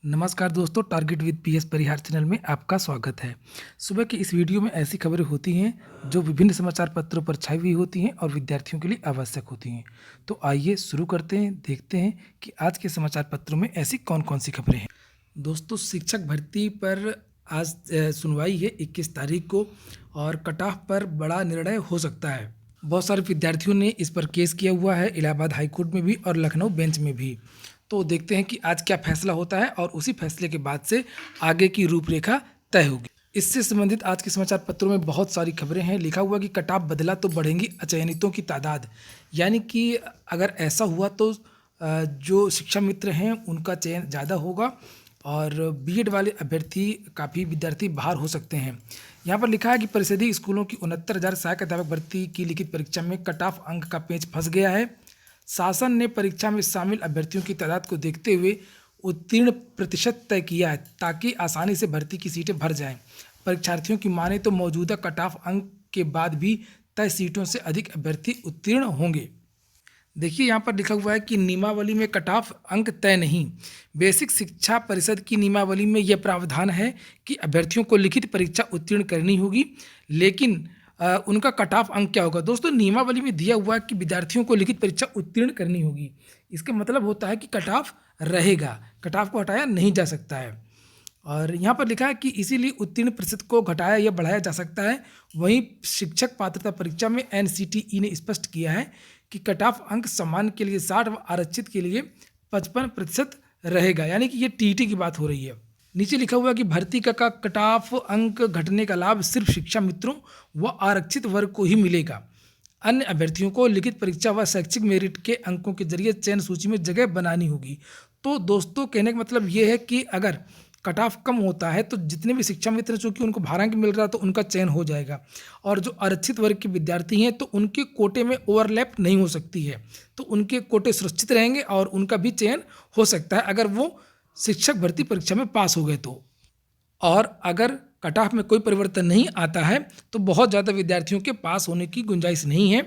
नमस्कार दोस्तों, target with PS Parihar channel में आपका स्वागत है। सुबह की इस वीडियो में ऐसी खबरें होती हैं जो विभिन्न समाचार पत्रों पर छाई हुई होती हैं और विद्यार्थियों के लिए आवश्यक होती हैं। तो आइए शुरू करते हैं, देखते हैं कि आज के समाचार पत्रों में ऐसी कौन-कौन सी खबरें हैं। दोस्तों, शिक्षक भर्ती पर आज सुनवाई है 21 तारीख को और कट ऑफ पर बड़ा निर्णय हो सकता है। बहुत सारे विद्यार्थियों ने इस पर केस किया हुआ है, इलाहाबाद हाई कोर्ट में भी और लखनऊ बेंच में भी। तो देखते हैं कि आज क्या फैसला होता है और उसी फैसले के बाद से आगे की रूपरेखा तय होगी। इससे संबंधित आज के समाचार पत्रों में बहुत सारी खबरें हैं। लिखा हुआ कि कट ऑफ बदला तो बढ़ेंगी अचयनितों की तादाद, यानी कि अगर ऐसा हुआ तो जो शिक्षा मित्र हैं उनका चयन ज़्यादा होगा और बीएड वाले अभ्यर्थी काफ़ी विद्यार्थी बाहर हो सकते हैं। यहाँ पर लिखा है कि परिषदीय स्कूलों की 69,000 सहायक अध्यापक भर्ती की लिखित परीक्षा में कट ऑफ अंक का पेंच फंस गया है। शासन ने परीक्षा में शामिल अभ्यर्थियों की तादाद को देखते हुए उत्तीर्ण प्रतिशत तय किया है ताकि आसानी से भर्ती की सीटें भर जाएं। परीक्षार्थियों की माने तो मौजूदा कट ऑफ अंक के बाद भी तय सीटों से अधिक अभ्यर्थी उत्तीर्ण होंगे। देखिए, यहाँ पर लिखा हुआ है कि नियमावली में कट ऑफ अंक तय नहीं। बेसिक शिक्षा परिषद की नियमावली में यह प्रावधान है कि अभ्यर्थियों को लिखित परीक्षा उत्तीर्ण करनी होगी, लेकिन उनका कट ऑफ अंक क्या होगा। दोस्तों, नियमावली में दिया हुआ है कि विद्यार्थियों को लिखित परीक्षा उत्तीर्ण करनी होगी। इसका मतलब होता है कि कट ऑफ रहेगा, कट ऑफ को हटाया नहीं जा सकता है। और यहाँ पर लिखा है कि इसीलिए उत्तीर्ण प्रतिशत को घटाया या बढ़ाया जा सकता है। वहीं शिक्षक पात्रता परीक्षा में एनसीटीई ने स्पष्ट किया है कि कट ऑफ अंक सामान्य के लिए 60 व आरक्षित के लिए 55% रहेगा, यानी कि ये टीईटी की बात हो रही है। नीचे लिखा हुआ है कि भर्ती का कट ऑफ अंक घटने का लाभ सिर्फ शिक्षा मित्रों व आरक्षित वर्ग को ही मिलेगा। अन्य अभ्यर्थियों को लिखित परीक्षा व शैक्षिक मेरिट के अंकों के जरिए चयन सूची में जगह बनानी होगी। तो दोस्तों, कहने का मतलब ये है कि अगर कट ऑफ कम होता है तो जितने भी शिक्षा मित्र चूँकि उनको भारांक मिल रहा है तो उनका चयन हो जाएगा, और जो आरक्षित वर्ग के विद्यार्थी हैं तो उनके कोटे में ओवरलैप नहीं हो सकती है, तो उनके कोटे सुरक्षित रहेंगे और उनका भी चयन हो सकता है अगर वो शिक्षक भर्ती परीक्षा में पास हो गए तो। और अगर कट ऑफ में कोई परिवर्तन नहीं आता है तो बहुत ज़्यादा विद्यार्थियों के पास होने की गुंजाइश नहीं है।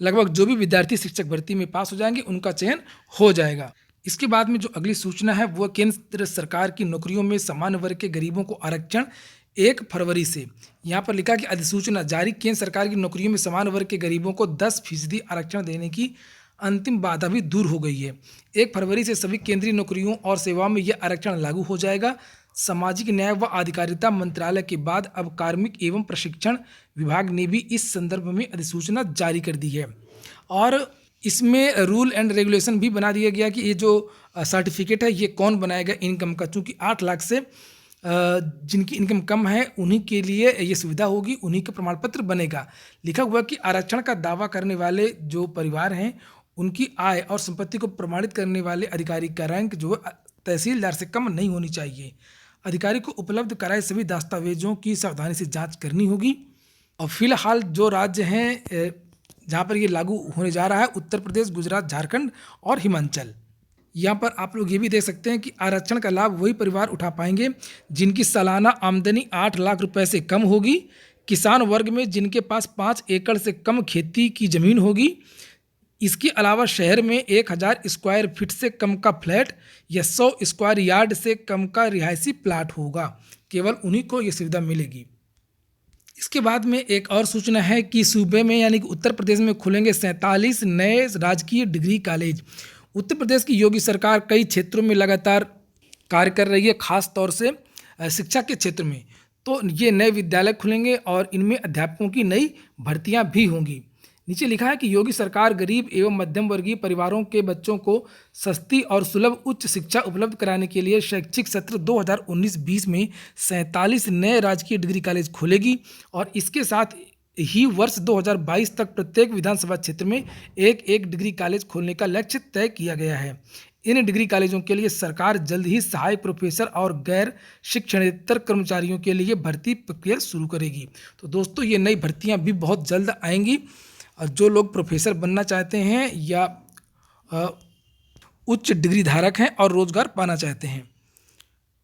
लगभग जो भी विद्यार्थी शिक्षक भर्ती में पास हो जाएंगे उनका चयन हो जाएगा। इसके बाद में जो अगली सूचना है वो केंद्र सरकार की नौकरियों में सामान्य वर्ग के गरीबों को आरक्षण 1 फरवरी से। यहाँ पर लिखा कि अधिसूचना जारी, केंद्र सरकार की नौकरियों में सामान्य वर्ग के गरीबों को 10% आरक्षण देने की अंतिम बाधा भी दूर हो गई है। 1 फरवरी से सभी केंद्रीय नौकरियों और सेवाओं में यह आरक्षण लागू हो जाएगा। सामाजिक न्याय व अधिकारिता मंत्रालय के बाद अब कार्मिक एवं प्रशिक्षण विभाग ने भी इस संदर्भ में अधिसूचना जारी कर दी है और इसमें रूल एंड रेगुलेशन भी बना दिया गया कि ये जो सर्टिफिकेट है ये कौन बनाएगा इनकम का, चूँकि 8 लाख से जिनकी इनकम कम है उन्हीं के लिए ये सुविधा होगी, उन्हीं का प्रमाण पत्र बनेगा। लिखा हुआ कि आरक्षण का दावा करने वाले जो परिवार हैं उनकी आय और संपत्ति को प्रमाणित करने वाले अधिकारी का रैंक जो तहसीलदार से कम नहीं होनी चाहिए। अधिकारी को उपलब्ध कराए सभी दस्तावेजों की सावधानी से जांच करनी होगी। और फिलहाल जो राज्य हैं जहाँ पर ये लागू होने जा रहा है, उत्तर प्रदेश, गुजरात, झारखंड और हिमाचल। यहाँ पर आप लोग ये भी देख सकते हैं कि आरक्षण का लाभ वही परिवार उठा पाएंगे जिनकी सालाना आमदनी 8 लाख रुपए से कम होगी, किसान वर्ग में जिनके पास 5 एकड़ से कम खेती की ज़मीन होगी। इसके अलावा शहर में 1000 स्क्वायर फीट से कम का फ्लैट या 100 स्क्वायर यार्ड से कम का रिहायशी प्लाट होगा, केवल उन्हीं को ये सुविधा मिलेगी। इसके बाद में एक और सूचना है कि सूबे में यानी कि उत्तर प्रदेश में खुलेंगे 47 नए राजकीय डिग्री कॉलेज। उत्तर प्रदेश की योगी सरकार कई क्षेत्रों में लगातार कार्य कर रही है, खास तौर से शिक्षा के क्षेत्र में। तो ये नए विद्यालय खुलेंगे और इनमें अध्यापकों की नई भर्तियां भी होंगी। नीचे लिखा है कि योगी सरकार गरीब एवं मध्यम वर्गीय परिवारों के बच्चों को सस्ती और सुलभ उच्च शिक्षा उपलब्ध कराने के लिए शैक्षिक सत्र 2019-20 में 47 नए राजकीय डिग्री कॉलेज खोलेगी और इसके साथ ही वर्ष 2022 तक प्रत्येक विधानसभा क्षेत्र में एक डिग्री कॉलेज खोलने का लक्ष्य तय किया गया है। इन डिग्री कॉलेजों के लिए सरकार जल्द ही सहायक प्रोफेसर और गैर शिक्षणेतर कर्मचारियों के लिए भर्ती प्रक्रिया शुरू करेगी। तो दोस्तों, ये नई भर्तियां भी बहुत जल्द आएंगी। जो लोग प्रोफेसर बनना चाहते हैं या उच्च डिग्री धारक हैं और रोजगार पाना चाहते हैं।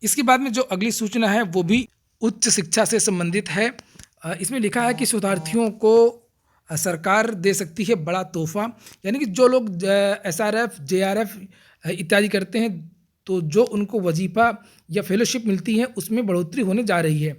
इसके बाद में जो अगली सूचना है वो भी उच्च शिक्षा से संबंधित है। इसमें लिखा है कि शोधार्थियों को सरकार दे सकती है बड़ा तोहफा, यानी कि जो लोग SRF, JRF इत्यादि करते हैं तो जो उनको वजीफ़ा या फेलोशिप मिलती है उसमें बढ़ोतरी होने जा रही है।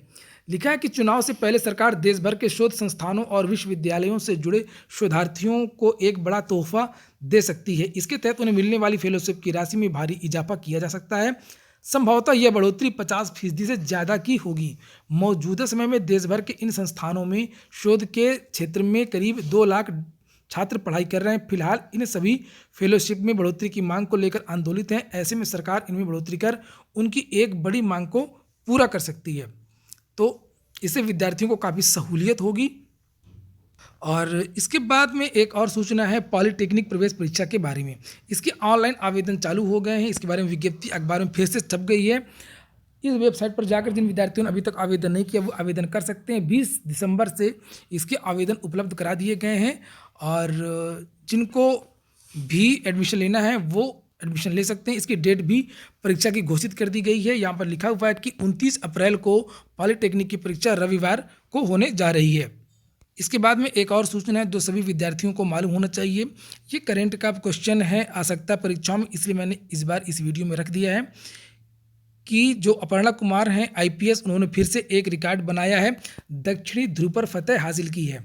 लिखा है कि चुनाव से पहले सरकार देश भर के शोध संस्थानों और विश्वविद्यालयों से जुड़े शोधार्थियों को एक बड़ा तोहफा दे सकती है। इसके तहत उन्हें मिलने वाली फेलोशिप की राशि में भारी इजाफा किया जा सकता है। संभवतः यह बढ़ोतरी 50% से ज़्यादा की होगी। मौजूदा समय में देश भर के इन संस्थानों में शोध के क्षेत्र में करीब 2 लाख छात्र पढ़ाई कर रहे हैं। फिलहाल इन सभी फेलोशिप में बढ़ोतरी की मांग को लेकर आंदोलित हैं। ऐसे में सरकार इनमें बढ़ोतरी कर उनकी एक बड़ी मांग को पूरा कर सकती है। तो इससे विद्यार्थियों को काफ़ी सहूलियत होगी। और इसके बाद में एक और सूचना है पॉलिटेक्निक प्रवेश परीक्षा के बारे में। इसके ऑनलाइन आवेदन चालू हो गए हैं। इसके बारे में विज्ञप्ति अखबार में फिर से छप गई है। इस वेबसाइट पर जाकर जिन विद्यार्थियों ने अभी तक आवेदन नहीं किया वो आवेदन कर सकते हैं। 20 दिसंबर से इसके आवेदन उपलब्ध करा दिए गए हैं और जिनको भी एडमिशन लेना है वो एडमिशन ले सकते हैं। इसकी डेट भी परीक्षा की घोषित कर दी गई है। यहाँ पर लिखा हुआ है कि 29 अप्रैल को पॉलिटेक्निक की परीक्षा रविवार को होने जा रही है। इसके बाद में एक और सूचना है जो सभी विद्यार्थियों को मालूम होना चाहिए। ये करंट का क्वेश्चन है आ सकता परीक्षाओं में, इसलिए मैंने इस बार इस वीडियो में रख दिया है कि जो अपर्णा कुमार हैं IPS, उन्होंने फिर से एक रिकॉर्ड बनाया है, दक्षिणी ध्रुव पर फतह हासिल की है।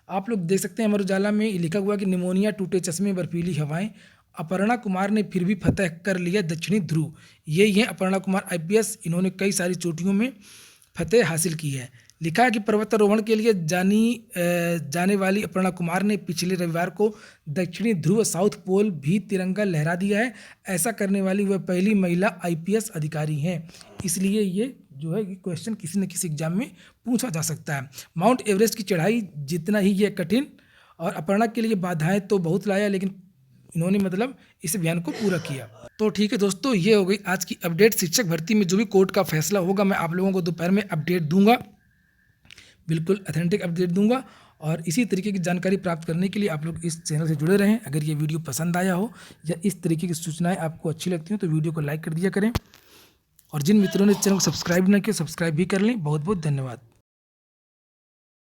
आप लोग देख सकते हैं अमर उजाला में लिखा हुआ कि निमोनिया, टूटे चश्मे, बर्फीली हवाएं, अपर्णा कुमार ने फिर भी फतह कर लिया दक्षिणी ध्रुव। यही है अपर्णा कुमार IPS। इन्होंने कई सारी चोटियों में फतह हासिल की है। लिखा है कि पर्वतारोहण के लिए जाने वाली अपर्णा कुमार ने पिछले रविवार को दक्षिणी ध्रुव साउथ पोल भी तिरंगा लहरा दिया है। ऐसा करने वाली वह पहली महिला IPS अधिकारी हैं। इसलिए ये जो है क्वेश्चन किसी न किसी एग्जाम में पूछा जा सकता है। माउंट एवरेस्ट की चढ़ाई जितना ही ये कठिन और अपर्णा के लिए बाधाएं तो बहुत लाया, लेकिन इन्होंने मतलब इस अभियान को पूरा किया। तो ठीक है दोस्तों, ये हो गई आज की अपडेट। शिक्षक भर्ती में जो भी कोर्ट का फैसला होगा मैं आप लोगों को दोपहर में अपडेट दूंगा, बिल्कुल ऑथेंटिक अपडेट दूंगा। और इसी तरीके की जानकारी प्राप्त करने के लिए आप लोग इस चैनल से जुड़े रहें। अगर ये वीडियो पसंद आया हो या इस तरीके की सूचनाएं आपको अच्छी लगती हैं तो वीडियो को लाइक कर दिया करें। और जिन मित्रों ने चैनल को सब्सक्राइब नहीं किया, सब्सक्राइब भी कर लें। बहुत बहुत धन्यवाद।